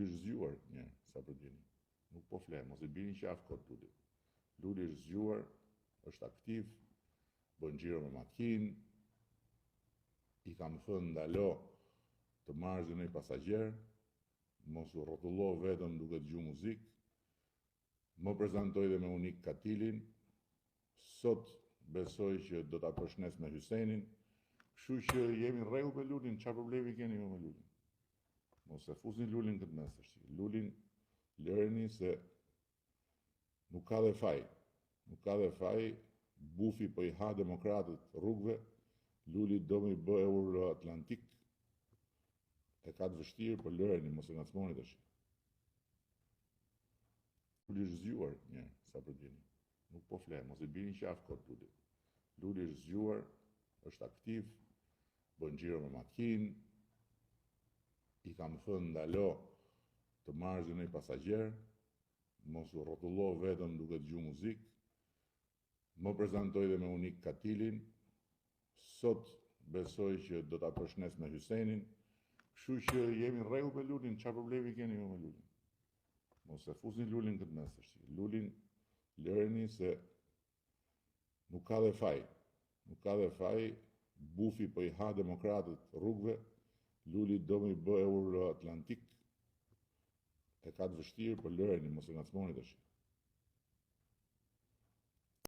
është zgjuar një, sa për dini. Nuk po fle, mos i bini qafë kot Luli. Luli është zgjuar, është aktiv, bën xhiro me makinë, i kam thënë ndalo të marrësh një pasagjer, mos u rrotullo vetëm duke dëgjuar muzikë. Më prezantoj dhe me Unik Katilin, sot besoj që do ta përshnes me Hysenin, kështu që jemi në rregull me Lulin, çfarë problemi keni me Lulin? Mos e fusni Lulin këtë mes tash. Lulin lëreni se nuk ka dhe faj. Nuk ka dhe faj, bufi po i ha demokratët rrugëve, Luli do me i bë Euro-Atlantik, e ka të vështirë, po lëreni, mos e ngacmoni tash. Luli është zgjuar një, sa për dini. Nuk po fle, mos i bini qafë kot Luli. Luli është zgjuar, është aktiv, bën xhiro me makinë, i kam thënë ndalo të marrësh një pasagjer, mos u rrotullo vetëm duke dëgjuar muzikë. Më prezantoj dhe me Unik Katilin, sot besoj që do ta përshnes me Hysenin, kështu që jemi në rregull me Lulin, çfarë problemi keni me Lulin? Mos e fusni Lulin këtë mes tash. Lulin lëreni se nuk ka dhe faj. Nuk ka dhe faj, bufi po i ha demokratët rrugëve, Luli do me i bë Euro-Atlantik, e ka të vështirë, po lëreni, mos e ngacmoni tash.